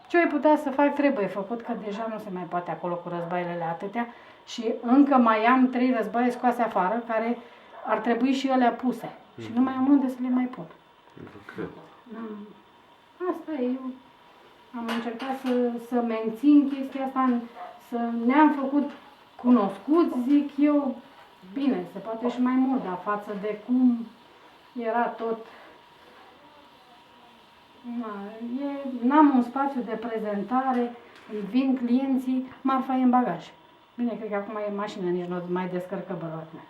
Ce ai putea să fac trebuie făcut, că deja nu se mai poate acolo cu războaiele atâtea și încă mai am 3 războaie scoase afară, care ar trebui și ele puse. Și nu mai am unde să le mai pun. Asta e, eu am încercat să mențin chestia asta, să ne-am făcut cunoscuți, zic eu, bine, se poate și mai mult, dar față de cum era tot. N-am un spațiu de prezentare, vin clienții, marfa e în bagaj. Bine, cred că acum e în mașină, nici nu mai descărcă bărbatele.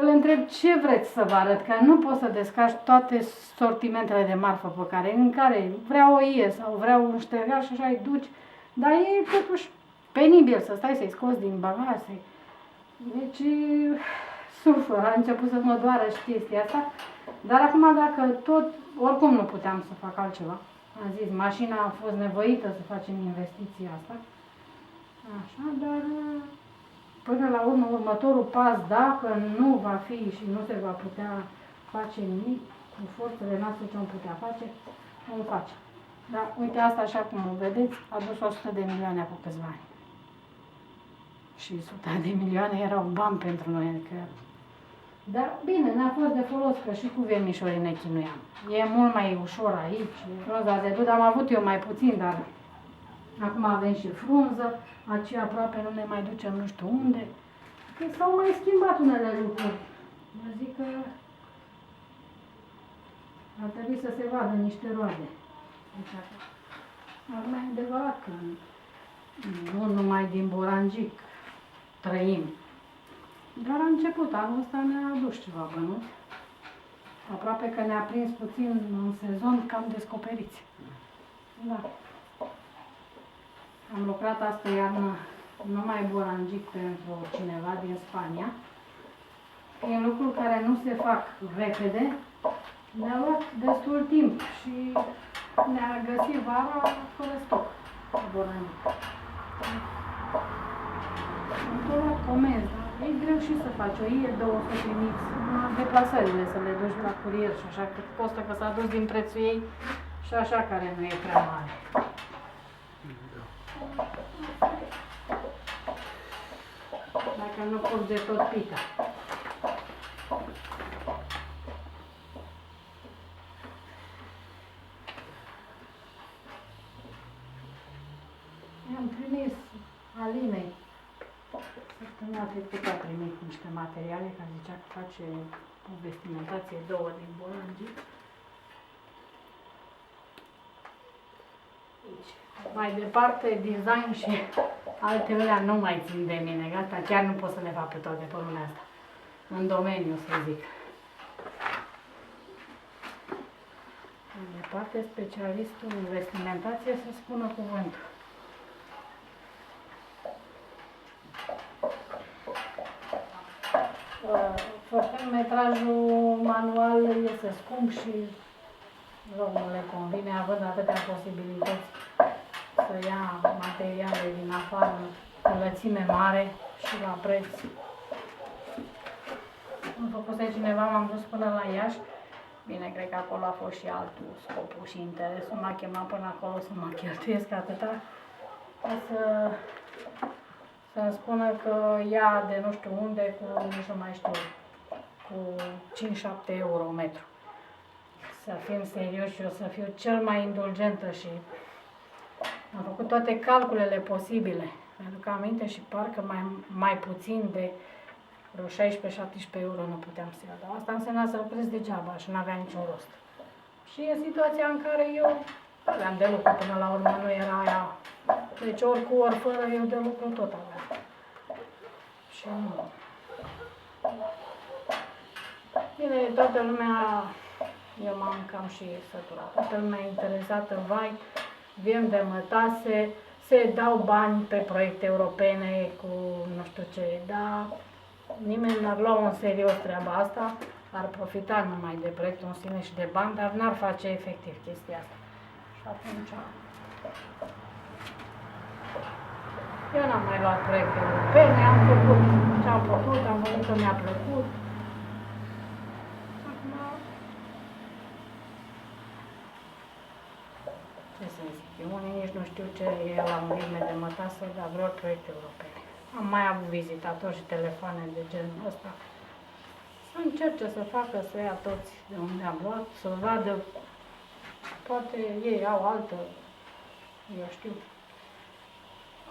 Îl întreb ce vreți să vă arăt, că nu poți să descarci toate sortimentele de marfă în care vreau o ie sau vreau un ștergar și așa îi duci, dar e totuși penibil să stai să-i scoți din bagaj. Deci, sufăr, a început să mă doară și chestia asta, dar acum dacă tot, oricum nu puteam să fac altceva. Am zis, mașina a fost nevoită să facem investiția asta. Așa, dar până la urmă, următorul pas, dacă nu va fi și nu se va putea face nimic, cu forțele noastre ce am putea face, vom face. Dar uite, asta așa cum o vedeți, a dus 100 de milioane acum câțiva ani. Și 100 de milioane erau bani pentru noi, adică. Dar bine, ne-a fost de folos că și cu vermișorii ne chinuiam. E mult mai ușor aici, frunza de dud am avut eu mai puțin, dar acum avem și frunză, aceea aproape nu ne mai ducem nu știu unde. Că s-au mai schimbat unele lucruri. Eu zic că ar trebui să se vadă niște roade. Deci, acum e adevărat că nu numai din Borangic trăim. Dar a început, anul ăsta ne-a adus ceva bănuți. Aproape că ne-a prins puțin în sezon cam descoperiți. Da. Am lucrat asta iarnă numai Borangic pentru cineva din Spania. E lucruri care nu se fac repede. Ne-a luat destul timp și ne-a găsit vara fără stoc Borangic. Am luat comenzi, dar E greu și să faci o ie, două să trimiți, deplasările să le duci la curier și așa, că costă că s-a dus din prețul ei și așa care nu e prea mare. Dacă nu pun de tot pita. I-am trimis Alinei. Săptămâna trecută a primit niște materiale, că zicea că face o vestimentație două din bolângi. Mai departe, design și altele nu mai țin de mine, gata, chiar nu pot să le fac pe toate pe lumea asta, în domeniu, să zic. Mai departe, specialistul în vestimentație să spună cuvântul. Fotometrajul manual este scump și rău nu le convine, având atâtea posibilități să ia materiale din afară, înălțime mare și la preț. Am făcut cineva, m-am dus până la Iași. Bine, cred că acolo a fost și altul scopul și interesul. M-a chemat până acolo să mă cheltuiesc atâta ca să-mi spună că ia de nu știu unde cu, nici nu mai știu, cu 5-7 euro metru. Să fim serioși și eu să fiu cel mai indulgentă și am făcut toate calculele posibile. Mi-aduc aminte și parcă mai puțin de vreo 16-17 euro nu puteam să iau. Dar asta însemna să lucrez degeaba și nu avea niciun rost. Și e situația în care eu aveam de lucru până la urmă, nu era aia. Deci ori cu, ori fără, eu de lucru tot aveam. Și nu. Bine, toată lumea, eu m-am cam și săturat. Toată lumea interesată, vai, viem de mătase, se dau bani pe proiecte europene cu nu știu ce, dar nimeni n-ar lua în serios treaba asta, ar profita numai de proiectul în sine și de bani, dar n-ar face efectiv chestia asta. Și atunci, eu n-am mai luat proiecte europene, am făcut ce am făcut, am văzut că mi-a plăcut. Acum, ce să zic, unii nici nu știu ce e la mărime de mătase, dar vreau proiecte europene. Am mai avut vizitatori și telefoane de genul ăsta. Să încerce să facă, să ia toți de unde am luat, să vadă, poate ei au altă, eu știu,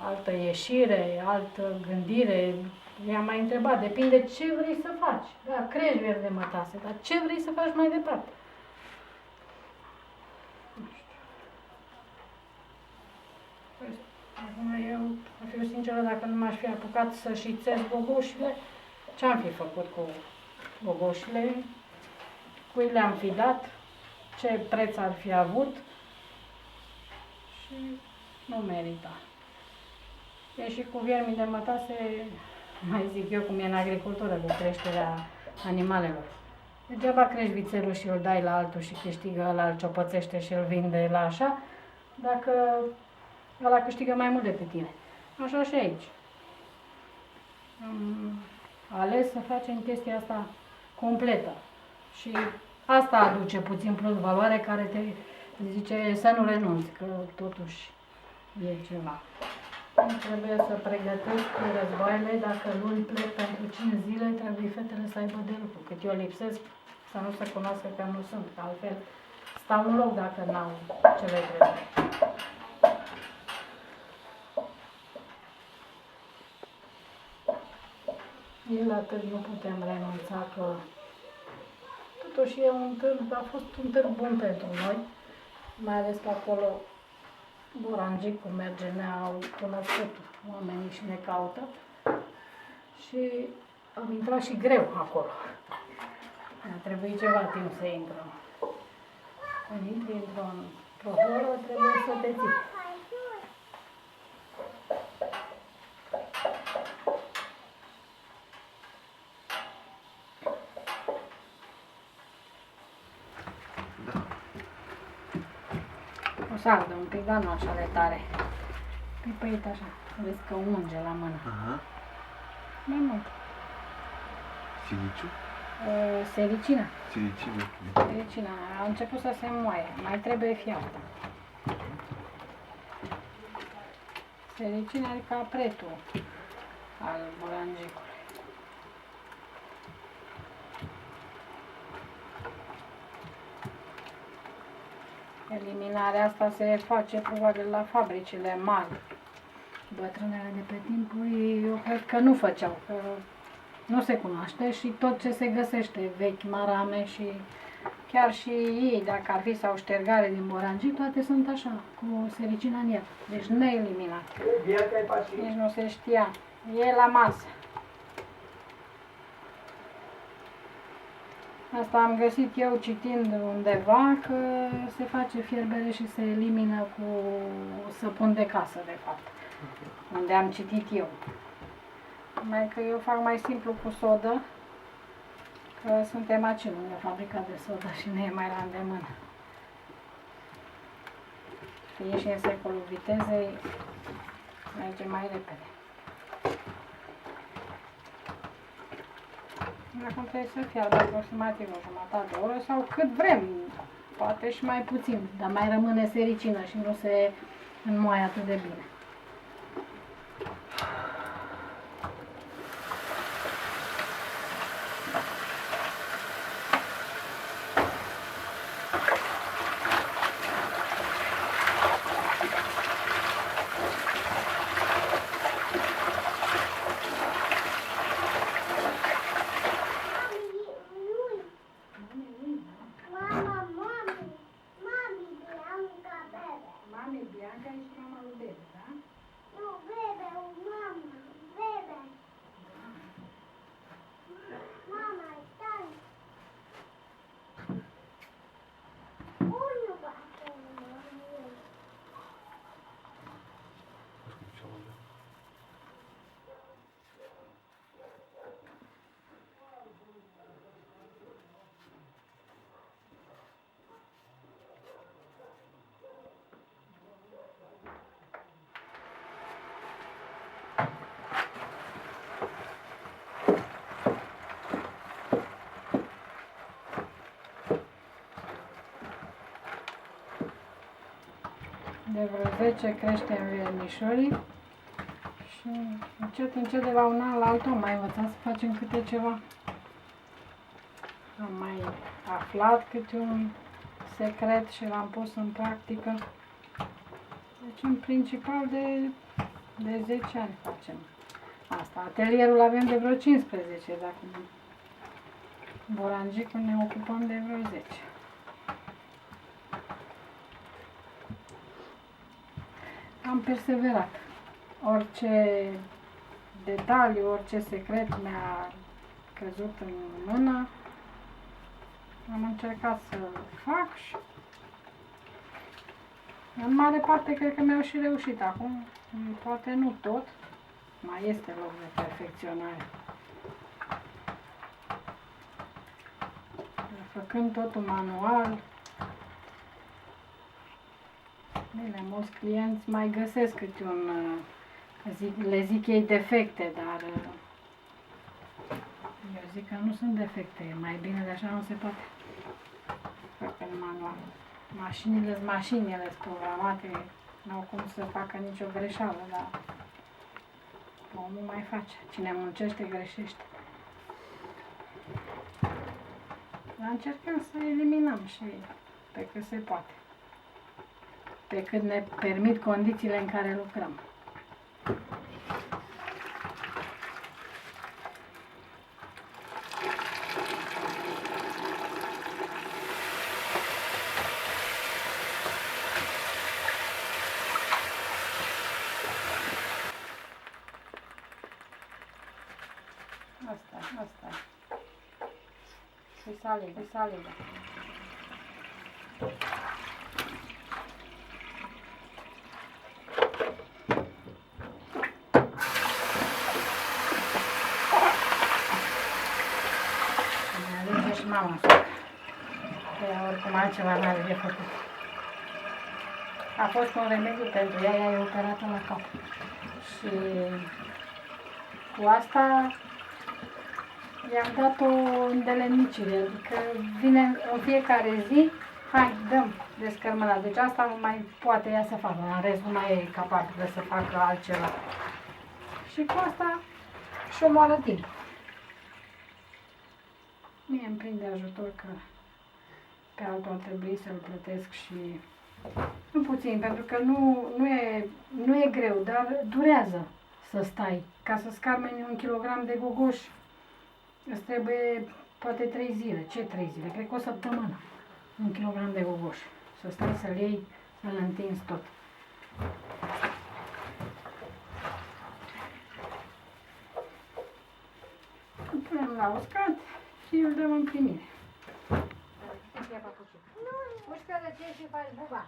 altă ieșire, altă gândire. I-am mai întrebat, depinde ce vrei să faci. Da, crești verde de mătase, dar ce vrei să faci mai departe? Nu știu. Acum eu, a fiu sinceră, dacă nu m-aș fi apucat să șițesc gogoșile, ce-am fi făcut cu gogoșile? Cui le-am fi dat? Ce preț ar fi avut? Și nu merita. E și cu viermi de mătase, mai zic eu cum e în agricultură, cu creșterea animalelor. Degeaba crești vițelul și îl dai la altul și câștigă ăla, îl ciopățește și îl vinde la așa, dacă ăla câștigă mai mult decât tine. Așa și aici. Am ales să facem chestia asta completă. Și asta aduce puțin plus valoare care te zice să nu renunți, că totuși e ceva. Trebuie să pregătesc războaiele, dacă luni plec pentru 5 zile, trebuie fetele să aibă de lucru. Cât eu lipsesc, să nu se cunoască că nu sunt, că altfel stau în loc dacă n-au ce le trebuie. El atât nu putem renunța, că totuși e un târg, a fost un târg bun pentru noi, mai ales că acolo Borangicu merge, ne-au cunoscut oamenii și ne caută și am intrat și greu acolo. A trebuit ceva timp să intrăm. Când intri într-o horă, trebuie să te ții. O să ardă un pic, dar nu așa de tare. Pipăit așa, vezi că unge la mână. Mai mult. Siliciu? Sericina. Silicină. Sericina. A început să se moaie. Mai trebuie fiartă. Sericina e capretul al boranjicului. Eliminarea asta se face probabil la fabricile mari. Bătrânele de pe timpuri, eu cred că nu făceau, că nu se cunoaște și tot ce se găsește, vechi, marame și chiar și ei, dacă ar fi sau ștergare din borangic, toate sunt așa, cu sericina în el. Deci neeliminat. Nici nu se știa. E la masă. Asta am găsit eu citind undeva că se face fierbere și se elimină cu săpun de casă, de fapt. Unde am citit eu. Mai că eu fac mai simplu cu sodă, că suntem aici lângă fabrica de sodă și ne e mai la îndemână. Fiind și în secolul vitezei, merge mai repede. Acum trebuie să fiarbă aproximativ o jumătate de oră sau cât vrem, poate și mai puțin, dar mai rămâne sericină și nu se înmoaie atât de bine. Bianca e și mama lui Bebe, da? Nu, Bebe, mama, Bebe. Mama, stai. Unul va fi. De vreo 10 creștem vermișorii și încet de la un an la altul am mai învățat să facem câte ceva. Am mai aflat câte un secret și l-am pus în practică. Deci în principal de 10 ani facem asta. Atelierul avem de vreo 15, dacă boranjicul ne ocupăm de vreo 10. Am perseverat. Orice detaliu, orice secret mi-a căzut în mână, am încercat să-l fac și în mare parte cred că mi-au și reușit. Acum, poate nu tot, mai este loc de perfecționare. Făcând totul manual, bine, mulți clienți mai găsesc câte un, le zic ei defecte, dar eu zic că nu sunt defecte, mai bine de așa nu se poate face în manual. Mașinile sunt mașini, ele sunt programate, n-au cum să facă nicio greșeală, dar omul mai face. Cine muncește, greșește. Dar încercăm să eliminăm și pe cât se poate. Pe cât ne permit condițiile în care lucrăm. Asta. Și salivă. Și mama să facă. Ea oricum altceva n-are de făcut. A fost un remediu pentru ea, ea e operată la cap. Și cu asta I-am dat o îndelemnicire, adică vine în fiecare zi, hai, dăm descărmâna. Deci asta nu mai poate ea să facă, în rest nu mai e capabilă să facă altceva. Și cu asta și omoară timp. Mie îmi prinde ajutor că pe altul ar trebui să-l plătesc și nu puțin, pentru că nu e greu, dar durează să stai. Ca să scarmeni 1 kilogram de gogoș, îți trebuie poate 3 zile. Ce 3 zile? Cred că o săptămână. 1 kilogram de gogoș. Să stai să-l iei, să-l întinzi tot. Îl punem la uscat și îl dăm în primire. Pușcă-le ce și faci buba.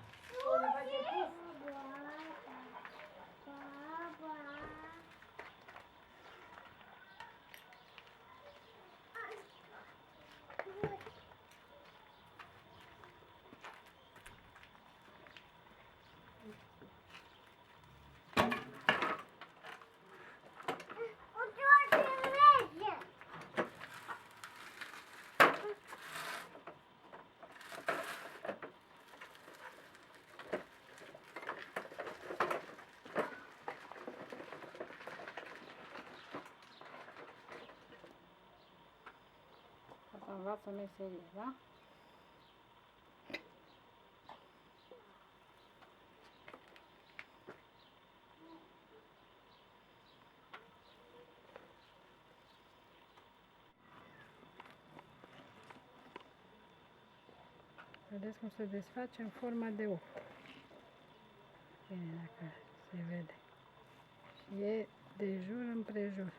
Să învață meserie, da? Vedeți cum se desface în forma de 8. Bine, dacă se vede. Și e de jur împrejur.